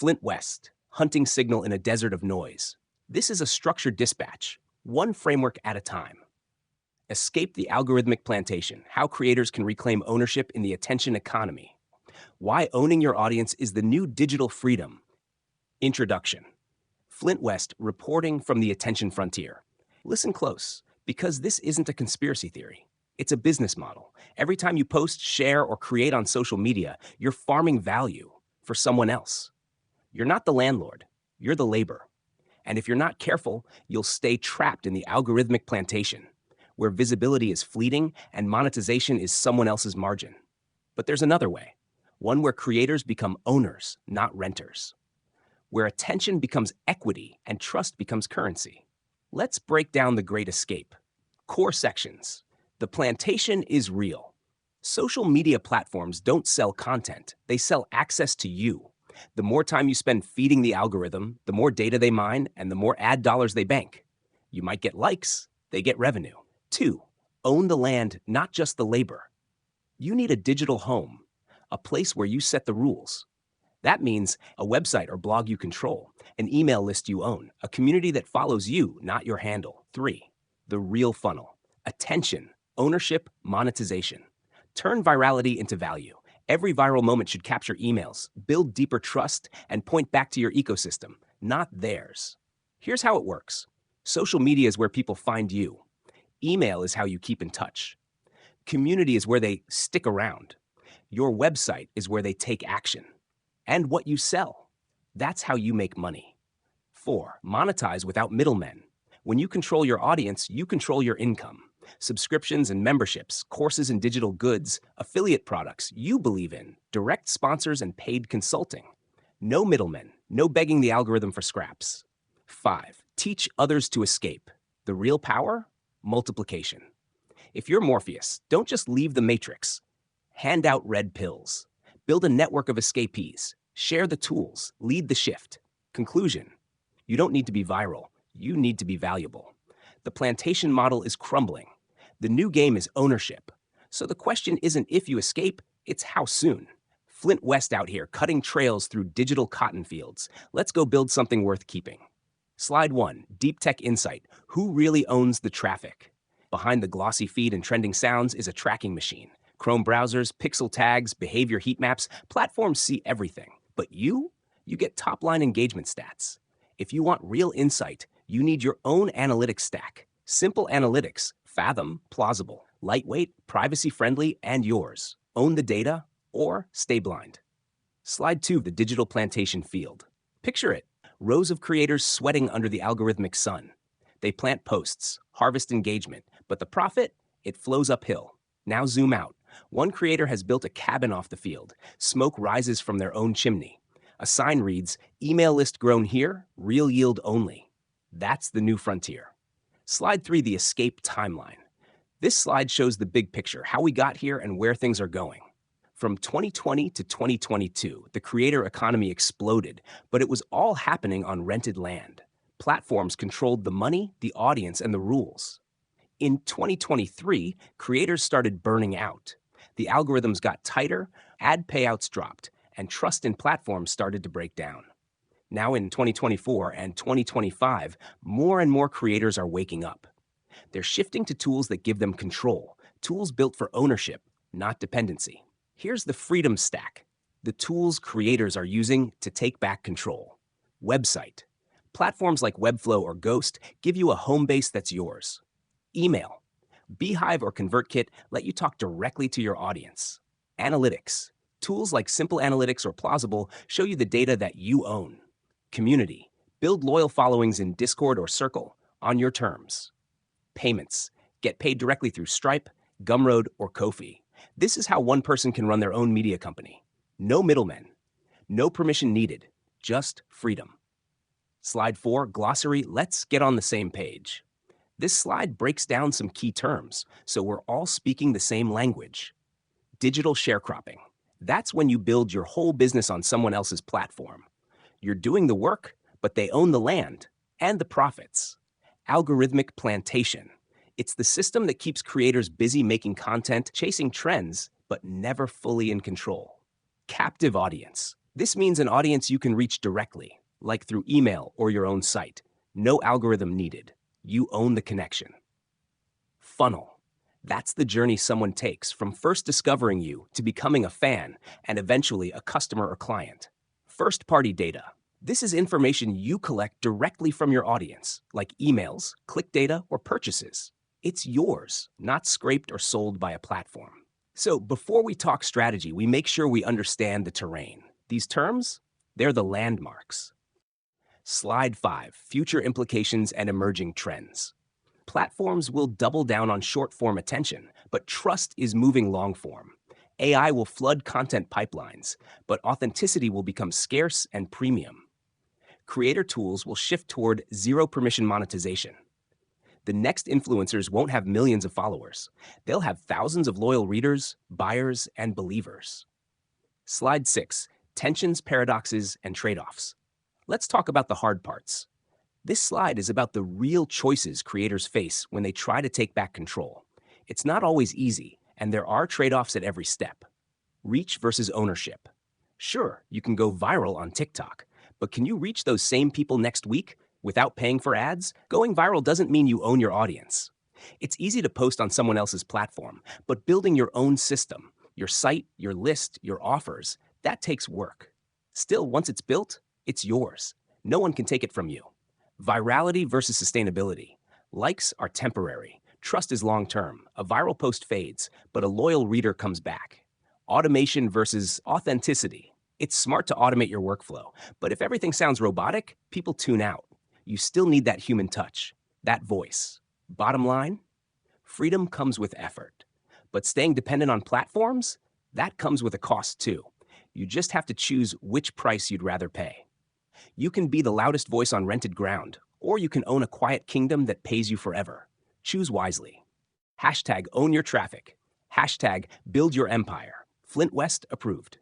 Flint West, hunting signal in a desert of noise. This is a structured dispatch, one framework at a time. Escape the Algorithmic Plantation, how creators can reclaim ownership in the attention economy. Why owning your audience is the new digital freedom. Introduction. Flint West, reporting from the attention frontier. Listen close, because this isn't a conspiracy theory. It's a business model. Every time you post, share, or create on social media, you're farming value for someone else. You're not the landlord, you're the labor. And if you're not careful, you'll stay trapped in the algorithmic plantation, where visibility is fleeting and monetization is someone else's margin. But there's another way, one where creators become owners, not renters, where attention becomes equity and trust becomes currency. Let's break down the Great Escape. Core sections. The plantation is real. Social media platforms don't sell content, they sell access to you. The more time you spend feeding the algorithm, the more data they mine, and the more ad dollars they bank. You might get likes, they get revenue. 2, own the land, not just the labor. You need a digital home, a place where you set the rules. That means a website or blog you control, an email list you own, a community that follows you, not your handle. 3, the real funnel. Attention, ownership, monetization. Turn virality into value. Every viral moment should capture emails, build deeper trust, and point back to your ecosystem, not theirs. Here's how it works. Social media is where people find you. Email is how you keep in touch. Community is where they stick around. Your website is where they take action. And what you sell, that's how you make money. 4, monetize without middlemen. When you control your audience, you control your income. Subscriptions and memberships, courses and digital goods, affiliate products you believe in, direct sponsors and paid consulting. No middlemen, no begging the algorithm for scraps. 5, teach others to escape. The real power? Multiplication. If you're Morpheus, don't just leave the matrix. Hand out red pills. Build a network of escapees. Share the tools. Lead the shift. Conclusion. You don't need to be viral. You need to be valuable. The plantation model is crumbling. The new game is ownership. So the question isn't if you escape, it's how soon. Flint West out here, cutting trails through digital cotton fields. Let's go build something worth keeping. Slide 1, Deep Tech Insight. Who really owns the traffic? Behind the glossy feed and trending sounds is a tracking machine. Chrome browsers, pixel tags, behavior heat maps, platforms see everything. But you get top-line engagement stats. If you want real insight, you need your own analytics stack. Simple analytics, Fathom, plausible, lightweight, privacy-friendly, and yours. Own the data or stay blind. Slide 2, the digital plantation field. Picture it, rows of creators sweating under the algorithmic sun. They plant posts, harvest engagement, but the profit, it flows uphill. Now zoom out. One creator has built a cabin off the field. Smoke rises from their own chimney. A sign reads, email list grown here, real yield only. That's the new frontier. Slide 3, the escape timeline. This slide shows the big picture, how we got here and where things are going. From 2020 to 2022, the creator economy exploded, but it was all happening on rented land. Platforms controlled the money, the audience, and the rules. In 2023, creators started burning out. The algorithms got tighter, ad payouts dropped, and trust in platforms started to break down. Now in 2024 and 2025, more and more creators are waking up. They're shifting to tools that give them control, tools built for ownership, not dependency. Here's the freedom stack, the tools creators are using to take back control. Website. Platforms like Webflow or Ghost give you a home base that's yours. Email. Beehive or ConvertKit let you talk directly to your audience. Analytics. Tools like Simple Analytics or Plausible show you the data that you own. Community. Build loyal followings in Discord or Circle on your terms. Payments. Get paid directly through Stripe, Gumroad, or Ko-fi. This is how one person can run their own media company. No middlemen. No permission needed. Just freedom. Slide 4, glossary. Let's get on the same page. This slide breaks down some key terms, so we're all speaking the same language. Digital sharecropping. That's when you build your whole business on someone else's platform. You're doing the work, but they own the land and the profits. Algorithmic Plantation. It's the system that keeps creators busy making content, chasing trends, but never fully in control. Captive audience. This means an audience you can reach directly, like through email or your own site. No algorithm needed. You own the connection. Funnel. That's the journey someone takes from first discovering you to becoming a fan and eventually a customer or client. First-party data. This is information you collect directly from your audience, like emails, click data, or purchases. It's yours, not scraped or sold by a platform. So before we talk strategy, we make sure we understand the terrain. These terms, they're the landmarks. Slide 5, future implications and emerging trends. Platforms will double down on short-form attention, but trust is moving long-form. AI will flood content pipelines, but authenticity will become scarce and premium. Creator tools will shift toward zero-permission monetization. The next influencers won't have millions of followers. They'll have thousands of loyal readers, buyers, and believers. Slide 6, tensions, paradoxes, and trade-offs. Let's talk about the hard parts. This slide is about the real choices creators face when they try to take back control. It's not always easy, and there are trade-offs at every step. Reach versus ownership. Sure, you can go viral on TikTok, but can you reach those same people next week without paying for ads? Going viral doesn't mean you own your audience. It's easy to post on someone else's platform, but building your own system, your site, your list, your offers, that takes work. Still, once it's built, it's yours. No one can take it from you. Virality versus sustainability. Likes are temporary. Trust is long-term. A viral post fades, but a loyal reader comes back. Automation versus authenticity. It's smart to automate your workflow, but if everything sounds robotic, people tune out. You still need that human touch, that voice. Bottom line, freedom comes with effort. But staying dependent on platforms, that comes with a cost too. You just have to choose which price you'd rather pay. You can be the loudest voice on rented ground, or you can own a quiet kingdom that pays you forever. Choose wisely. Hashtag own your traffic. Hashtag build your empire. Flint West approved.